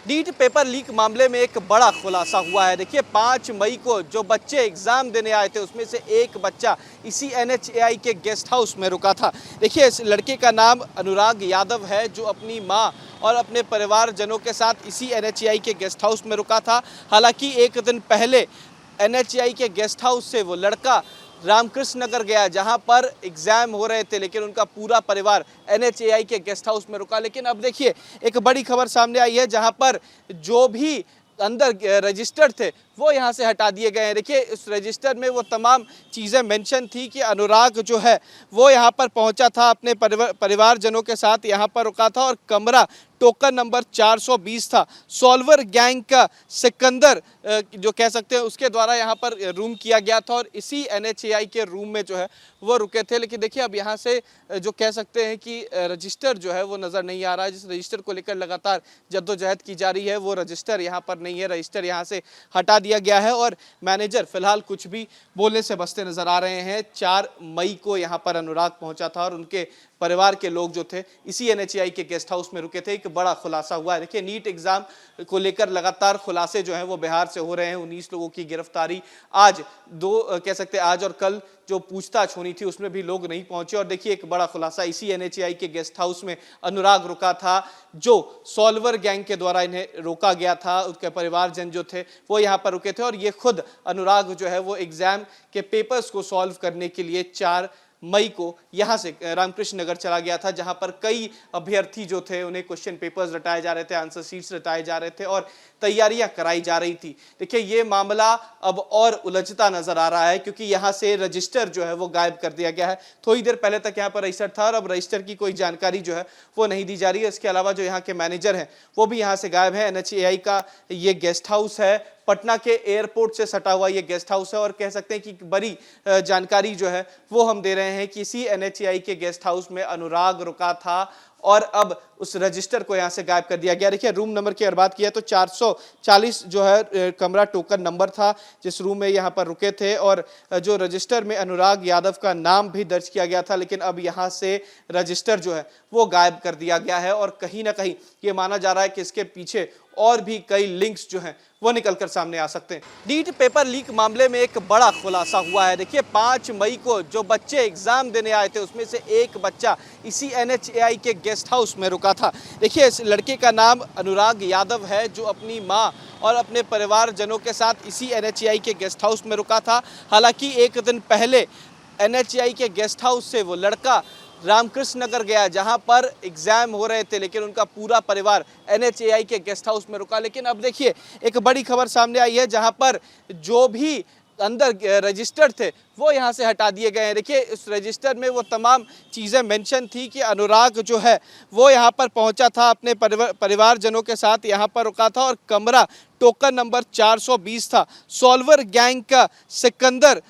NEET paper leak मामले में एक बड़ा खुलासा हुआ है। देखिए 5 मई को जो बच्चे एग्जाम देने आए थे उसमें से एक बच्चा इसी एनएचएआई के गेस्ट हाउस में रुका था। देखिए इस लड़के का नाम अनुराग यादव है जो अपनी मां और अपने परिवारजनों के साथ इसी एनएचएआई के गेस्ट हाउस में रुका था। हालांकि एक दिन पहले एनएचएआई के गेस्ट हाउस से वो लड़का रामकृष्ण नगर गया जहां पर एग्जाम हो रहे थे, लेकिन उनका पूरा परिवार एनएचएआई के गेस्ट हाउस में रुका। लेकिन अब देखिए एक बड़ी खबर सामने आई है जहां पर जो भी अंदर रजिस्टर थे वो यहां से हटा दिए गए हैं। देखिए इस रजिस्टर में वो तमाम चीज़ें मेंशन थी कि अनुराग जो है वो यहां पर पहुंचा था, अपने परिवारजनों के साथ यहां पर रुका था और कमरा टोकन नंबर 420 था। सॉल्वर गैंग का सिकंदर जो कह सकते हैं उसके द्वारा यहाँ पर रूम किया गया था और इसी एनएचएआई के रूम में जो है वो रुके थे। लेकिन देखिए अब यहाँ से जो कह सकते हैं कि रजिस्टर जो है वो नज़र नहीं आ रहा है। जिस रजिस्टर को लेकर लगातार जद्दोजहद की जा रही है वो रजिस्टर यहाँ पर नहीं है, रजिस्टर यहाँ से हटा दिया गया है और मैनेजर फिलहाल कुछ भी बोलने से बचते नजर आ रहे हैं। 4 मई को यहाँ पर अनुराग पहुंचा था और उनके परिवार के लोग जो थे इसी एनएचएआई के गेस्ट हाउस में रुके थे। एक बड़ा खुलासा हुआ है। देखिए नीट एग्जाम को लेकर लगातार खुलासे जो हैं वो बिहार से हो रहे हैं। 19 लोगों की गिरफ्तारी, आज कह सकते हैं आज और कल जो पूछताछ होनी थी उसमें भी लोग नहीं पहुंचे और देखिए एक बड़ा खुलासा, इसी एनएचएआई के गेस्ट हाउस में अनुराग रुका था जो सॉल्वर गैंग के द्वारा इन्हें रोका गया था। उसके परिवारजन जो थे वो यहाँ पर रुके थे और ये खुद अनुराग जो है वो एग्जाम के पेपर्स को सॉल्व करने के लिए 4 मई को यहाँ से रामकृष्ण नगर चला गया था, जहाँ पर कई अभ्यर्थी जो थे उन्हें क्वेश्चन पेपर्स रटाए जा रहे थे, आंसर शीट्स रटाए जा रहे थे और तैयारियां कराई जा रही थी। देखिए ये मामला अब और उलझता नजर आ रहा है क्योंकि यहाँ से रजिस्टर जो है वो गायब कर दिया गया है। थोड़ी देर पहले तक यहाँ पर रजिस्टर था और अब रजिस्टर की कोई जानकारी जो है वो नहीं दी जा रही है। इसके अलावा जो यहाँ के मैनेजर हैं वो भी यहाँ से गायब है। एनएचएआई का ये गेस्ट हाउस है, पटना के एयरपोर्ट से सटा हुआ ये गेस्ट हाउस है और कह सकते हैं कि बड़ी जानकारी जो है वो हम दे रहे हैं कि इसी एनएचएआई के गेस्ट हाउस में अनुराग रुका था और अब उस रजिस्टर को यहां से गायब कर दिया गया। देखिए रूम नंबर की अगर बात किया तो 440 जो है कमरा टोकन नंबर था जिस रूम में यहां पर रुके थे और जो रजिस्टर में अनुराग यादव का नाम भी दर्ज किया गया था, लेकिन अब यहां से रजिस्टर जो है वो गायब कर दिया गया है और कहीं ना कहीं ये माना जा रहा है कि इसके पीछे और भी कई लिंक्स जो हैं वो निकलकर सामने आ सकते हैं। नीट पेपर लीक मामले में एक बड़ा खुलासा हुआ है। देखिए 5 मई को जो बच्चे एग्जाम देने आए थे उसमें से एक बच्चा इसी एनएचएआई के गेस्ट हाउस में रुका था। देखिए इस लड़के का नाम अनुराग यादव है जो अपनी मां और अपने परिवारजनों के साथ इसी एनएचएआई के गेस्ट हाउस में रुका था। हालांकि एक दिन पहले एनएचएआई के गेस्ट हाउस से वो लड़का रामकृष्ण नगर गया जहां पर एग्जाम हो रहे थे, लेकिन उनका पूरा परिवार एनएचएआई के गेस्ट हाउस में रुका। लेकिन अब देखिए एक बड़ी खबर सामने आई है जहां पर जो भी अंदर रजिस्टर थे वो यहाँ से हटा दिए गए हैं। देखिए इस रजिस्टर में वो तमाम चीज़ें मेंशन थी कि अनुराग जो है वो यहाँ पर पहुँचा था, अपने परिवारजनों के साथ यहाँ पर रुका था और कमरा टोकन नंबर 420 था। सॉल्वर गैंग का सिकंदर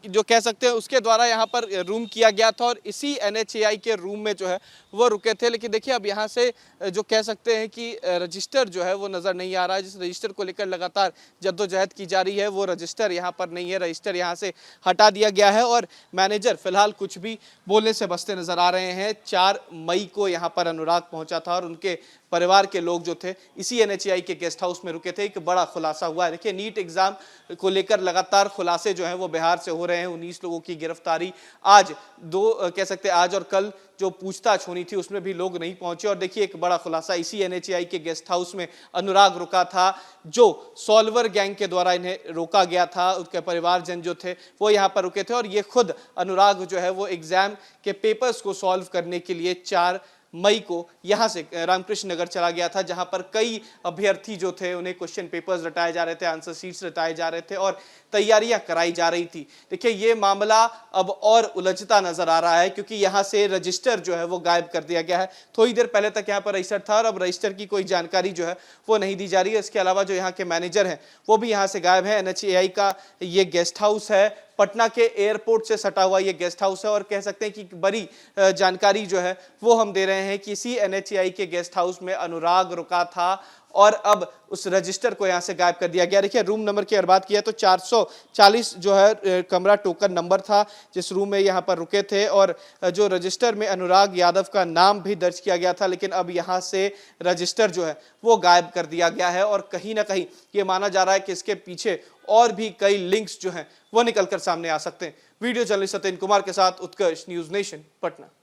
जो कह सकते हैं उसके द्वारा यहाँ पर रूम किया गया था और इसी एनएचएआई के रूम में जो है वो रुके थे। लेकिन देखिए अब यहाँ से जो कह सकते हैं कि रजिस्टर जो है वो नज़र नहीं आ रहा है। जिस रजिस्टर को लेकर लगातार जद्दोजहद की जा रही है वो रजिस्टर यहाँ पर नहीं है, रजिस्टर यहाँ से हटा दिया गया है और मैनेजर फिलहाल कुछ भी बोलने से बचते नजर आ रहे हैं। 4 मई को यहाँ पर अनुराग पहुंचा था और उनके परिवार के लोग जो थे इसी एनएचएआई के गेस्ट हाउस में रुके थे। एक बड़ा खुलासा हुआ है। देखिए नीट एग्जाम को लेकर लगातार खुलासे जो हैं वो बिहार से हो रहे हैं। 19 लोगों की गिरफ्तारी, आज कह सकते हैं आज और कल जो पूछताछ होनी थी उसमें भी लोग नहीं पहुंचे और देखिए एक बड़ा खुलासा, इसी एनएचएआई के गेस्ट हाउस में अनुराग रुका था जो सॉल्वर गैंग के द्वारा इन्हें रोका गया था। उसके परिवारजन जो थे वो यहाँ पर रुके थे और ये खुद अनुराग जो है वो एग्जाम के पेपर्स को सॉल्व करने के लिए 4 मई को यहाँ से रामकृष्ण नगर चला गया था, जहाँ पर कई अभ्यर्थी जो थे उन्हें क्वेश्चन पेपर्स रटाए जा रहे थे, आंसर शीट्स रटाए जा रहे थे और तैयारियां कराई जा रही थी। देखिए ये मामला अब और उलझता नजर आ रहा है क्योंकि यहाँ से रजिस्टर जो है वो गायब कर दिया गया है। थोड़ी देर पहले तक यहाँ पर रजिस्टर था और अब रजिस्टर की कोई जानकारी जो है वो नहीं दी जा रही है। इसके अलावा जो यहाँ के मैनेजर हैं वो भी यहाँ से गायब है। एनएचएआई का ये गेस्ट हाउस है, पटना के एयरपोर्ट से सटा हुआ ये गेस्ट हाउस है और कह सकते हैं कि बड़ी जानकारी जो है वो हम दे रहे हैं कि इसी एनएचएआई के गेस्ट हाउस में अनुराग रुका था और अब उस रजिस्टर को यहाँ से गायब कर दिया गया। देखिए रूम नंबर की अगर बात किया तो 440 जो है कमरा टोकन नंबर था जिस रूम में यहाँ पर रुके थे, और जो रजिस्टर में अनुराग यादव का नाम भी दर्ज किया गया था, लेकिन अब यहाँ से रजिस्टर जो है वो गायब कर दिया गया है। और कहीं ना कहीं ये माना जा रहा है कि इसके पीछे और भी कई लिंक्स जो हैं वो निकलकर सामने आ सकते हैं। वीडियो जर्नलिस्ट सत्येंद्र कुमार के साथ उत्कर्ष, न्यूज़ नेशन, पटना।